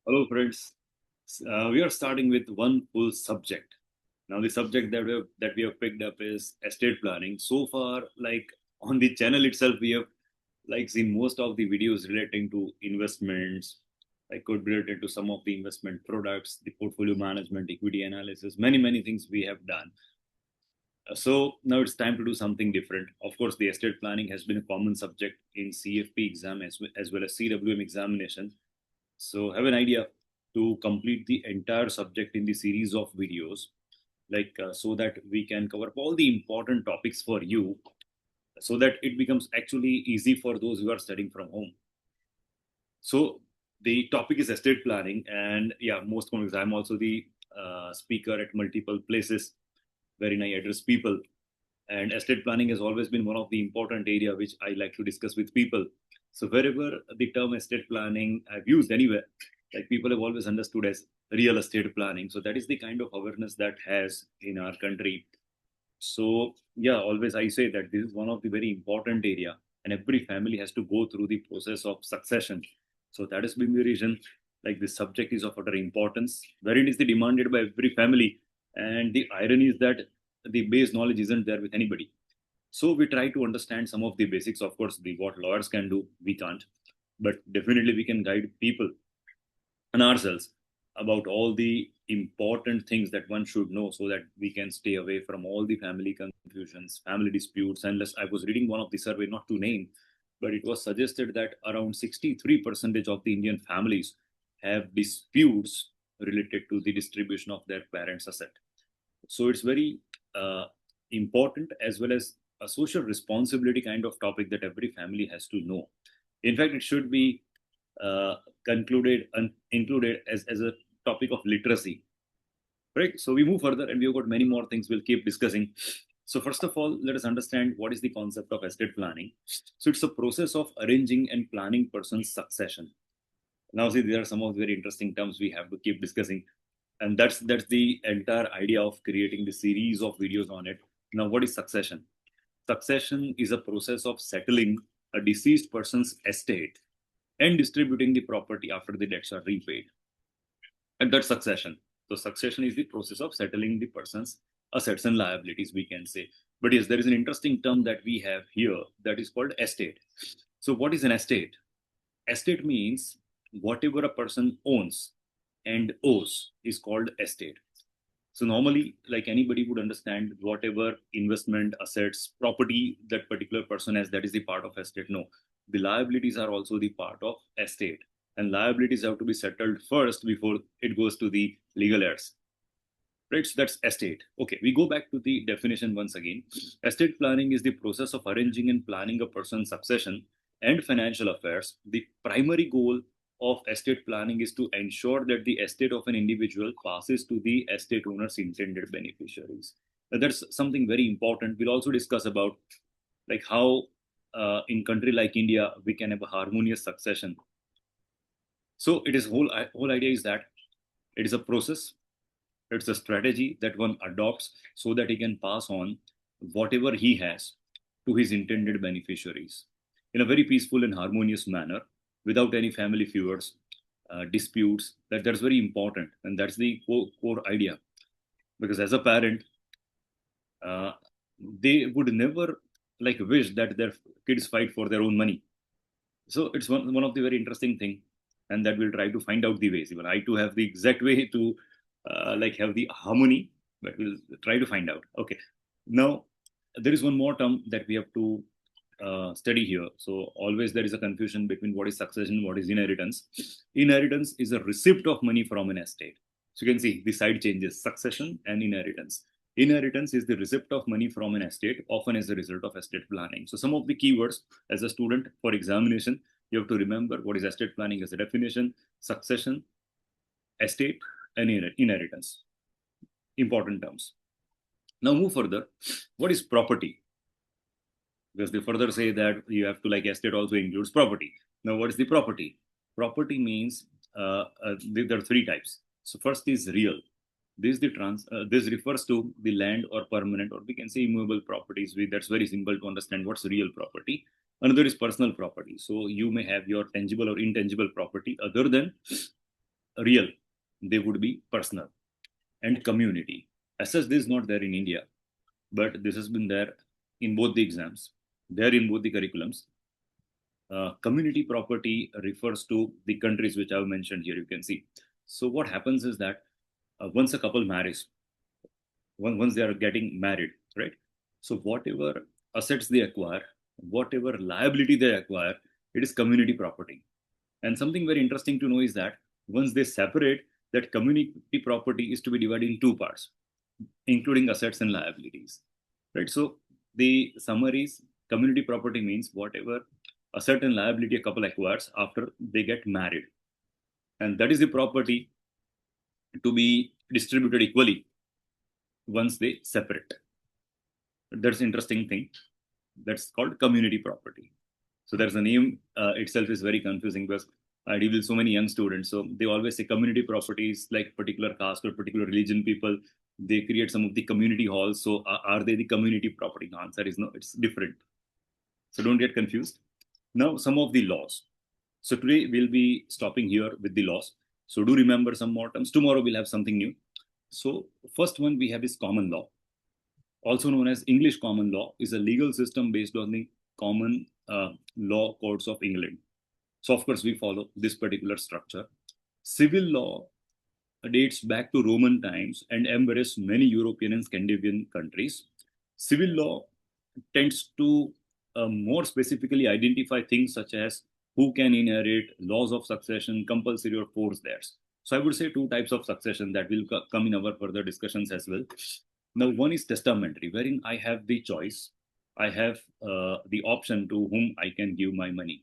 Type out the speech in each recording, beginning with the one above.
Hello, friends. We are starting with one full subject. Now, the subject that we have picked up is estate planning. So far, like on the channel itself, we have like seen most of the videos relating to investments, like could be related to some of the investment products, the portfolio management, equity analysis, many things we have done. So now it's time to do something different. Of course, the estate planning has been a common subject in CFP exam as well as CWM examination. So have an idea to complete the entire subject in the series of videos, so that we can cover all the important topics for you, so that it becomes actually easy for those who are studying from home. So the topic is estate planning, and yeah, most common. I'm also the speaker at multiple places wherein I address people, and estate planning has always been one of the important area which I like to discuss with people. So wherever the term estate planning I've used anywhere, like people have always understood as real estate planning. So that is the kind of awareness that has in our country. So yeah, always I say that this is one of the very important area, and every family has to go through the process of succession. So that has been the reason, like this subject is of utter importance, wherein is the demanded by every family. And the irony is that the base knowledge isn't there with anybody. So we try to understand some of the basics. Of course, the what lawyers can do, we can't, but definitely we can guide people and ourselves about all the important things that one should know, so that we can stay away from all the family confusions, family disputes. Unless I was reading one of the survey, not to name, but it was suggested that around 63% of the Indian families have disputes related to the distribution of their parents' asset. So it's very important, as well as a social responsibility kind of topic that every family has to know. In fact, it should be uh, concluded and included as a topic of literacy. Right. So we move further, and we've got many more things we'll keep discussing. So first of all, let us understand what is the concept of estate planning. So it's a process of arranging and planning person's succession. Now, see, there are some of the very interesting terms we have to keep discussing, and that's the entire idea of creating the series of videos on it. Now, what is succession? Succession is a process of settling a deceased person's estate and distributing the property after the debts are repaid. And that's succession. So succession is the process of settling the person's assets and liabilities, we can say. But yes, there is an interesting term that we have here that is called estate. So what is an estate? Estate means whatever a person owns and owes is called estate. So normally, like anybody would understand, whatever investment, assets, property that particular person has, that is the part of estate. No, the liabilities are also the part of estate, and liabilities have to be settled first before it goes to the legal heirs. Right, so that's estate. Okay, we go back to the definition once again. Estate planning is the process of arranging and planning a person's succession and financial affairs. The primary goal of estate planning is to ensure that the estate of an individual passes to the estate owner's intended beneficiaries. That's something very important. We'll also discuss about like how in country like India we can have a harmonious succession. So it is whole idea is that it is a process, it's a strategy that one adopts so that he can pass on whatever he has to his intended beneficiaries in a very peaceful and harmonious manner, without any family feuds, disputes. That's very important, and that's the core idea. Because as a parent, uh, they would never like wish that their kids fight for their own money. So it's one of the very interesting thing, and that we'll try to find out the ways. Even I too have the exact way to like have the harmony, but we'll try to find out. Okay, now there is one more term that we have to study here. So always there is a confusion between what is succession, what is inheritance. Inheritance is a receipt of money from an estate. So you can see the side changes: succession and inheritance. Inheritance is the receipt of money from an estate, often as a result of estate planning. So some of the keywords as a student for examination, you have to remember what is estate planning as a definition: succession, estate, and inheritance. Important terms. Now move further. What is property? Because they further say that you have to, like, estate also includes property. Now what is the property? Property means there are three types. So first is real. This refers to the land or permanent, or we can say immovable properties. That's very simple to understand what's real property. Another is personal property. So you may have your tangible or intangible property other than real, they would be personal. And community. As such, this is not there in India, but this has been there in both the exams, there in both the curriculums. Community property refers to the countries which I've mentioned here, you can see. So what happens is that once a couple marries, once they are getting married, right? So whatever assets they acquire, whatever liability they acquire, it is community property. And something very interesting to know is that once they separate, that community property is to be divided in two parts, including assets and liabilities, right? So the summary is community property means whatever asset and liability a couple acquires after they get married, and that is the property to be distributed equally once they separate. That's interesting thing. That's called community property. So there's a name itself is very confusing because I deal with so many young students. So they always say community properties like particular caste or particular religion people. They create some of the community halls. So are they the community property? The answer is no, it's different. So don't get confused. Now, some of the laws. So today we'll be stopping here with the laws. So do remember some more terms. Tomorrow we'll have something new. So first one we have is common law, also known as English common law, is a legal system based on the common law codes of England. So of course we follow this particular structure. Civil law dates back to Roman times and embraced many European and Scandinavian countries. Civil law tends to more specifically identify things such as who can inherit, laws of succession, compulsory or forced heirs. So I would say two types of succession that will come in our further discussions as well. Now, one is testamentary, wherein I have the choice. I have the option to whom I can give my money.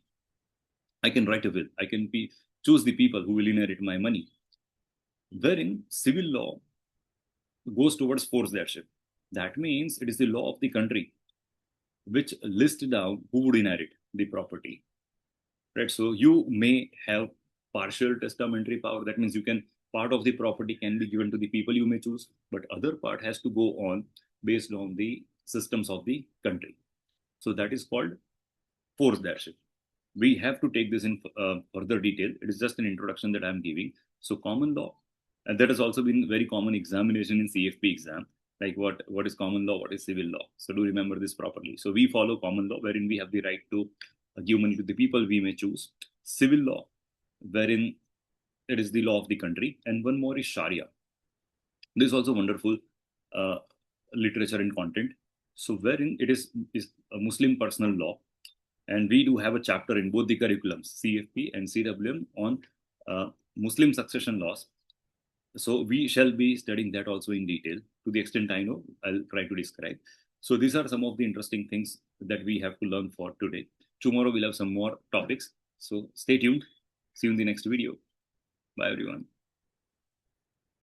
I can write a will. I can choose the people who will inherit my money. Wherein civil law goes towards forced heirship. That means it is the law of the country which lists down who would inherit the property. Right. So you may have partial testamentary power. That means you can part of the property can be given to the people you may choose, but other part has to go on based on the systems of the country. So that is called forced heirship. We have to take this in further detail. It is just an introduction that I'm giving. So common law, and that has also been very common examination in CFP exam. Like what is common law, what is civil law. So do remember this properly. So we follow common law, wherein we have the right to give money to the people we may choose. Civil law, wherein it is the law of the country. And one more is Sharia. This is also wonderful literature and content. So wherein it is a Muslim personal law. And we do have a chapter in both the curriculums, CFP and CWM, on Muslim succession laws. So we shall be studying that also in detail. To the extent I know, I'll try to describe. So these are some of the interesting things that we have to learn for today. Tomorrow we'll have some more topics. So stay tuned. See you in the next video. Bye everyone.